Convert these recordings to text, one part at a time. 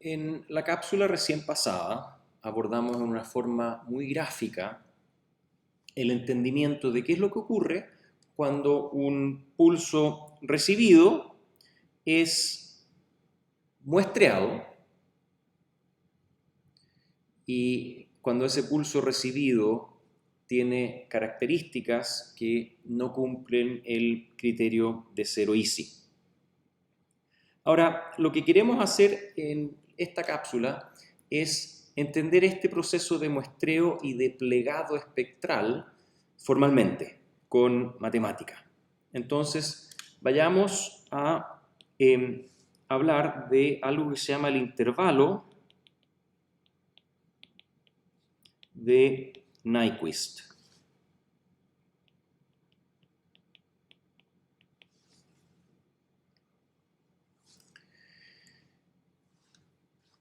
En la cápsula recién pasada abordamos de una forma muy gráfica el entendimiento de qué es lo que ocurre cuando un pulso recibido es muestreado y cuando ese pulso recibido tiene características que no cumplen el criterio de zero easy. Ahora, lo que queremos hacer en esta cápsula es entender este proceso de muestreo y de plegado espectral formalmente, con matemática. Entonces, vayamos a hablar de algo que se llama el intervalo de Nyquist.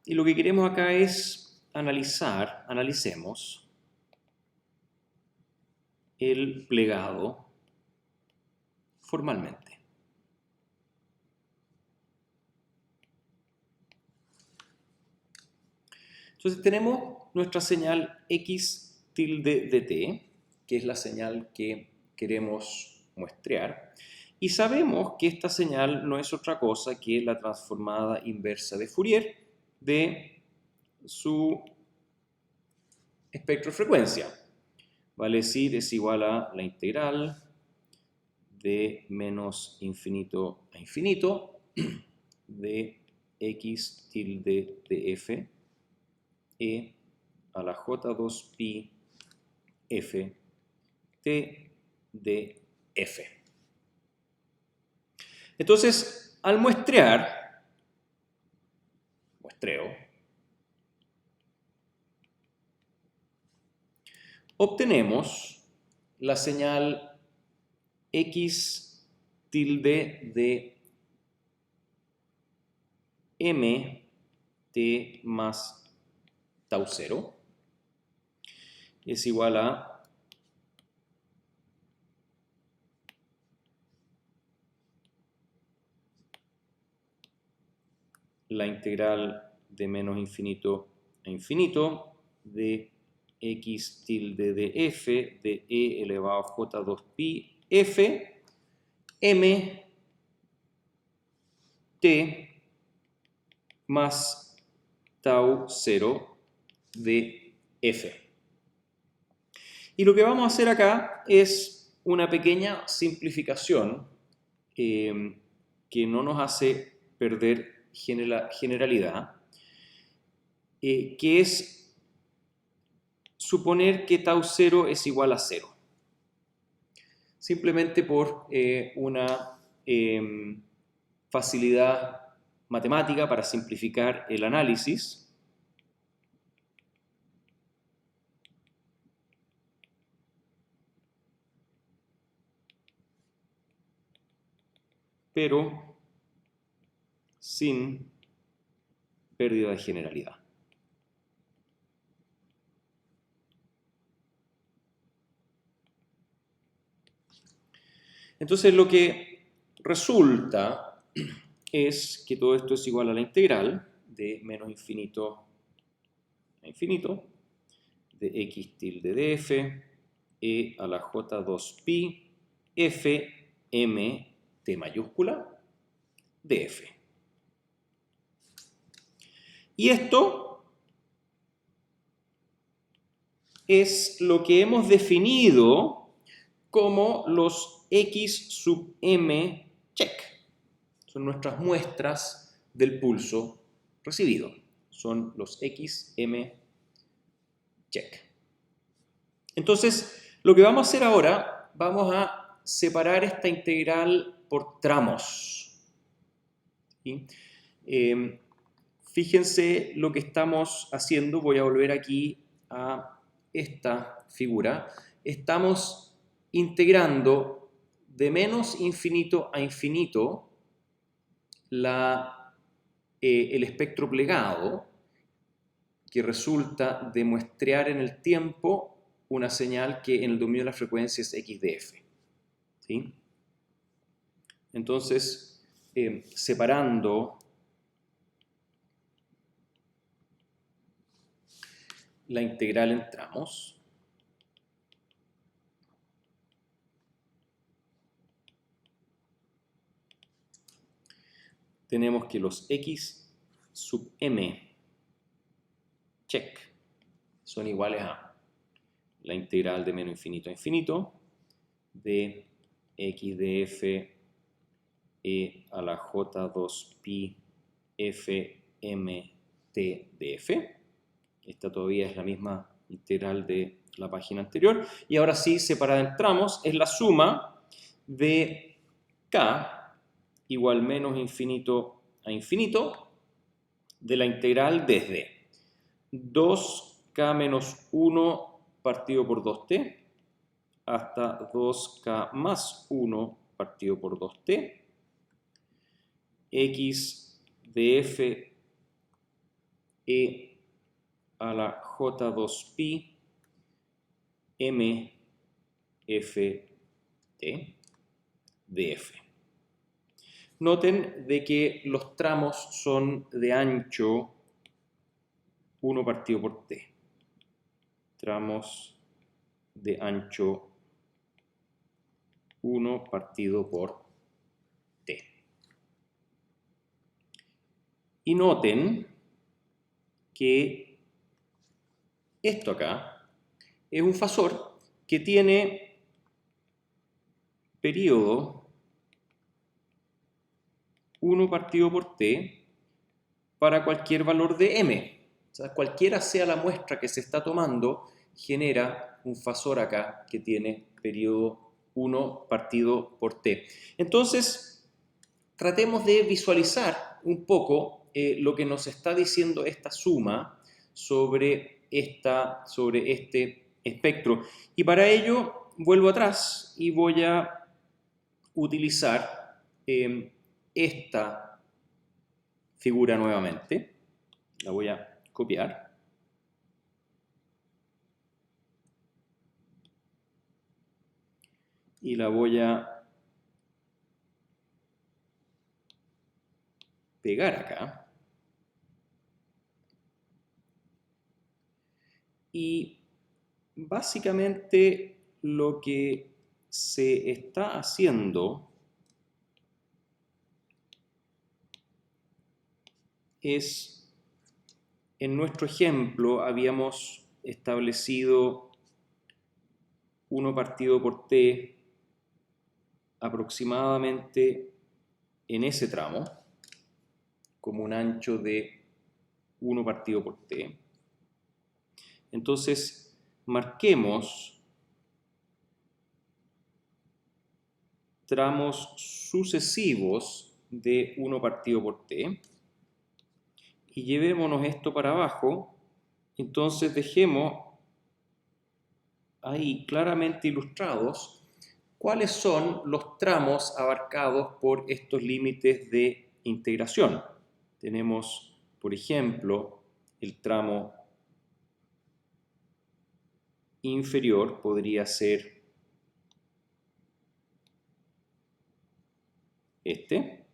Y lo que queremos acá es analicemos el plegado formalmente. Entonces tenemos nuestra señal x tilde de t, que es la señal que queremos muestrear, y sabemos que esta señal no es otra cosa que la transformada inversa de Fourier de su espectrofrecuencia. Vale decir, es igual a la integral de menos infinito a infinito de x tilde de f e a la j2pi f t de f. Entonces, al muestreo, obtenemos la señal x tilde de m t más tau 0 es igual a la integral de menos infinito a infinito de x tilde de f de e elevado a j2 pi f m t más tau 0 de f. Y lo que vamos a hacer acá es una pequeña simplificación que no nos hace perder generalidad, que es suponer que tau 0 es igual a 0. Simplemente por una facilidad matemática para simplificar el análisis. Pero sin pérdida de generalidad. Entonces lo que resulta es que todo esto es igual a la integral de menos infinito a infinito de x tilde de f e a la j2 pi f m t mayúscula de f. Y esto es lo que hemos definido como los x sub m check. Son nuestras muestras del pulso recibido. Son los x m check. Entonces, lo que vamos a hacer ahora, vamos a separar esta integral por tramos. ¿Sí? Fíjense lo que estamos haciendo. Voy a volver aquí a esta figura. Estamos integrando de menos infinito a infinito el espectro plegado, que resulta de muestrear en el tiempo una señal que en el dominio de la frecuencia es x de f. ¿Sí? Entonces, separando la integral en tramos. Tenemos que los x sub m check son iguales a la integral de menos infinito a infinito de x de f e a la j2pi f m t de f. Esta todavía es la misma integral de la página anterior. Y ahora sí, separada en tramos, es la suma de k igual menos infinito a infinito de la integral desde 2k menos 1 partido por 2t hasta 2k más 1 partido por 2t, x de f e a la j2pi m f t de f. Noten de que los tramos son de ancho 1 partido por t. Tramos de ancho 1 partido por t. Y noten que esto acá es un fasor que tiene periodo 1 partido por t para cualquier valor de m. O sea, cualquiera sea la muestra que se está tomando, genera un fasor acá que tiene periodo 1 partido por t. Entonces, tratemos de visualizar un poco lo que nos está diciendo esta suma sobre este espectro. Y para ello, vuelvo atrás y voy a utilizar esta figura nuevamente. La voy a copiar. Y la voy a pegar acá. Y básicamente lo que se está haciendo es, en nuestro ejemplo, habíamos establecido 1 partido por t aproximadamente en ese tramo, como un ancho de 1 partido por t. Entonces, marquemos tramos sucesivos de 1 partido por t y llevémonos esto para abajo. Entonces, dejemos ahí claramente ilustrados cuáles son los tramos abarcados por estos límites de integración. Tenemos, por ejemplo, el tramo inferior podría ser este.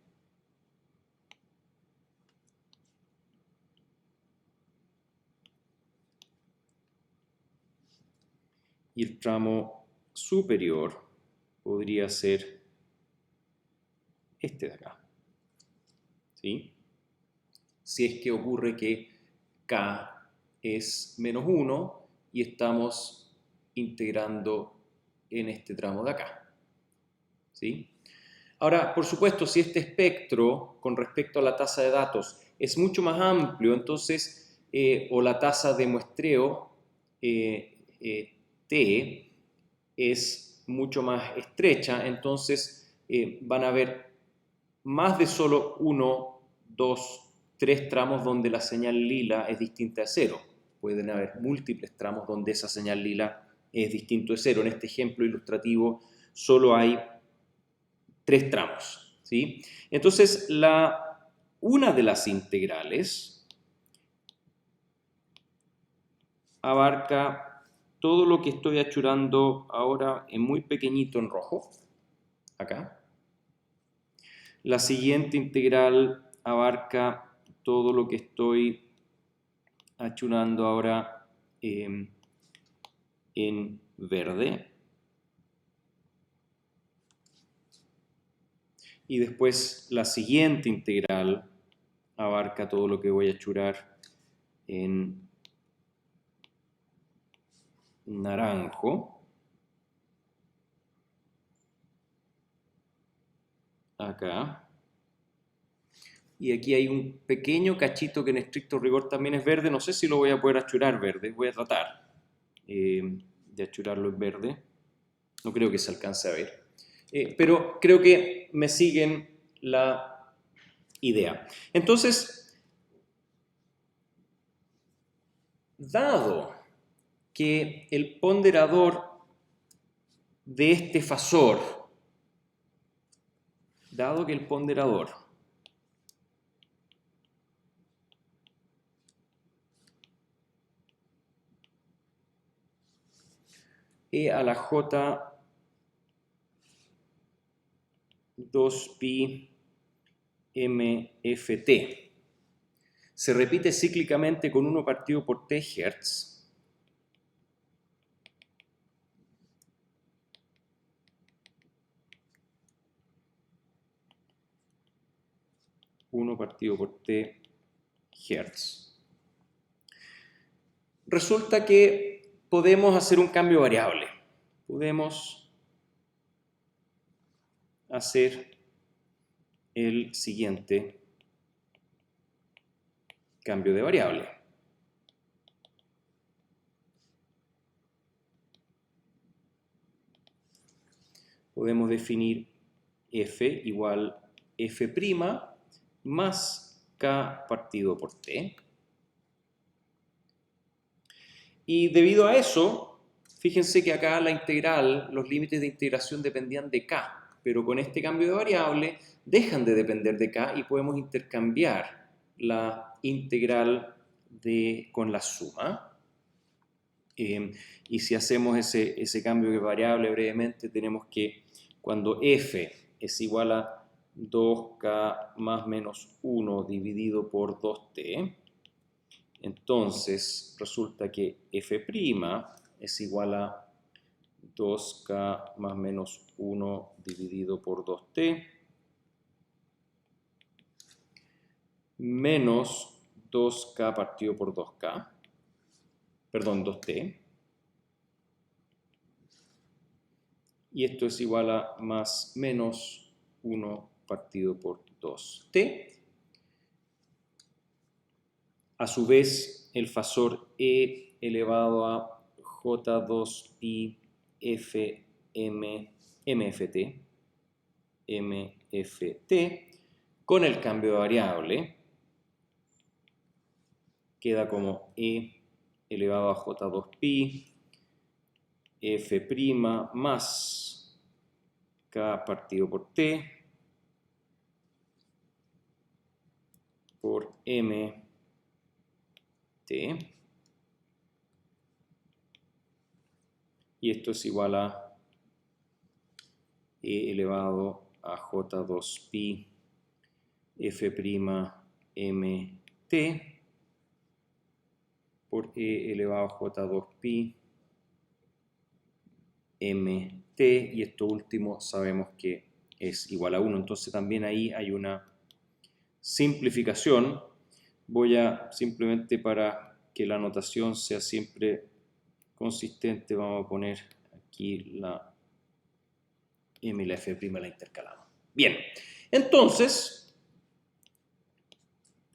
Y el tramo superior podría ser este de acá. ¿Sí? Si es que ocurre que k es menos 1 y estamos integrando en este tramo de acá. ¿Sí? Ahora, por supuesto, si este espectro con respecto a la tasa de datos es mucho más amplio, entonces, o la tasa de muestreo T es mucho más estrecha, entonces van a haber más de solo 1, 2, 3 tramos donde la señal lila es distinta de 0. Pueden haber múltiples tramos donde esa señal lila es distinto de 0. En este ejemplo ilustrativo solo hay 3 tramos. ¿Sí? Entonces, una de las integrales abarca todo lo que estoy achurando ahora en muy pequeñito en rojo, acá. La siguiente integral abarca todo lo que estoy achurando ahora en verde. Y después la siguiente integral abarca todo lo que voy a achurar en naranjo. Acá. Y aquí hay un pequeño cachito que en estricto rigor también es verde. No sé si lo voy a poder achurar verde. Voy a tratar de achurarlo en verde. No creo que se alcance a ver. Pero creo que me siguen la idea. Entonces, dado que el ponderador de este fasor, dado que el ponderador E a la J 2pi mft se repite cíclicamente con 1 partido por t Hz, resulta que podemos hacer un cambio variable. Podemos hacer el siguiente cambio de variable. Podemos definir f igual f' más k partido por t. Y debido a eso, fíjense que acá la integral, los límites de integración dependían de k, pero con este cambio de variable dejan de depender de k y podemos intercambiar la integral con la suma. Y si hacemos ese cambio de variable brevemente, tenemos que cuando f es igual a 2k más menos 1 dividido por 2t, entonces resulta que f' es igual a 2k más menos 1 dividido por 2t menos 2k partido por 2k, perdón, 2t. Y esto es igual a más menos 1 partido por 2t. A su vez, el fasor e elevado a j2pi mft con el cambio de variable queda como e elevado a j2pi f' más k partido por t por mt y esto es igual a e elevado a j2pi f' mt por e elevado a j2pi mt, y esto último sabemos que es igual a 1. Entonces también ahí hay una simplificación. Voy a, simplemente para que la notación sea siempre consistente, vamos a poner aquí la m y la f' la intercalamos. Bien, entonces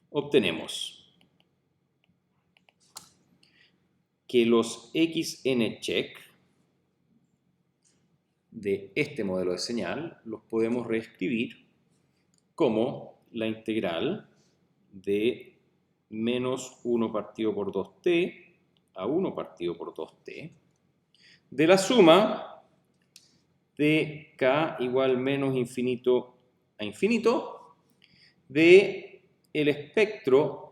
obtenemos que los xn check de este modelo de señal los podemos reescribir como la integral de menos 1 partido por 2t a 1 partido por 2t de la suma de k igual menos infinito a infinito de el espectro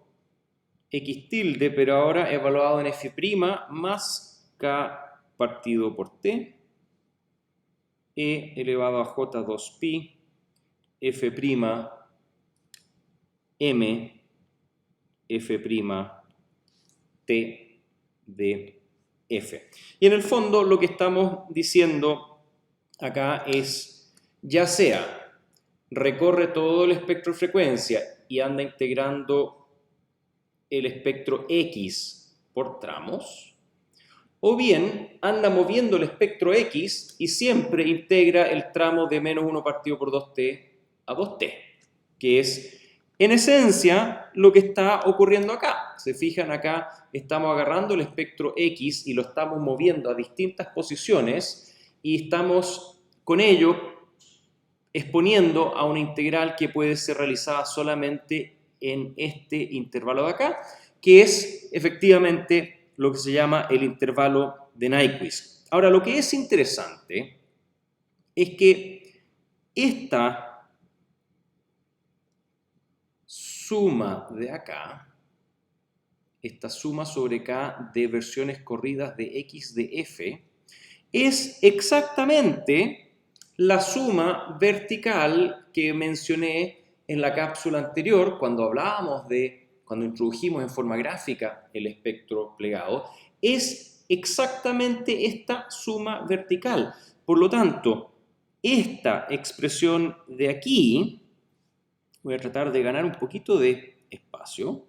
x tilde, pero ahora evaluado en f' más k partido por t e elevado a j2pi f' m f' t de f. Y en el fondo lo que estamos diciendo acá es, ya sea recorre todo el espectro de frecuencia y anda integrando el espectro X por tramos, o bien anda moviendo el espectro X y siempre integra el tramo de menos 1 partido por 2t a 2t, que es en esencia lo que está ocurriendo acá. Se fijan acá, estamos agarrando el espectro X y lo estamos moviendo a distintas posiciones y estamos con ello exponiendo a una integral que puede ser realizada solamente en este intervalo de acá, que es efectivamente lo que se llama el intervalo de Nyquist. Ahora, lo que es interesante es que esta suma de acá, esta suma sobre K de versiones corridas de X de F, es exactamente la suma vertical que mencioné en la cápsula anterior cuando hablábamos cuando introdujimos en forma gráfica el espectro plegado, es exactamente esta suma vertical. Por lo tanto, esta expresión de aquí, voy a tratar de ganar un poquito de espacio.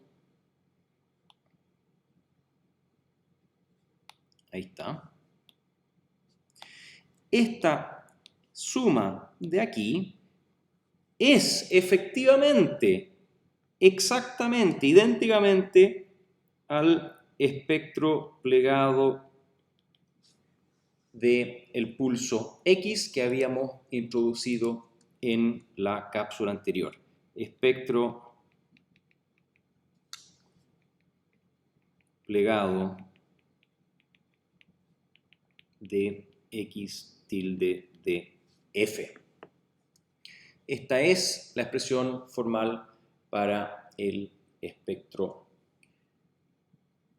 Ahí está. Esta suma de aquí es efectivamente, exactamente, idénticamente al espectro plegado del pulso X que habíamos introducido en la cápsula anterior. Espectro plegado de X tilde de F. Esta es la expresión formal para el espectro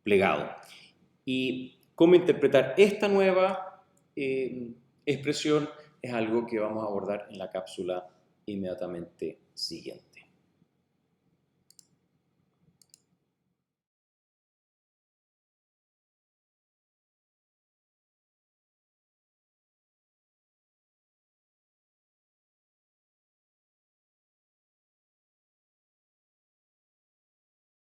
plegado. Y cómo interpretar esta nueva expresión es algo que vamos a abordar en la cápsula inmediatamente siguiente.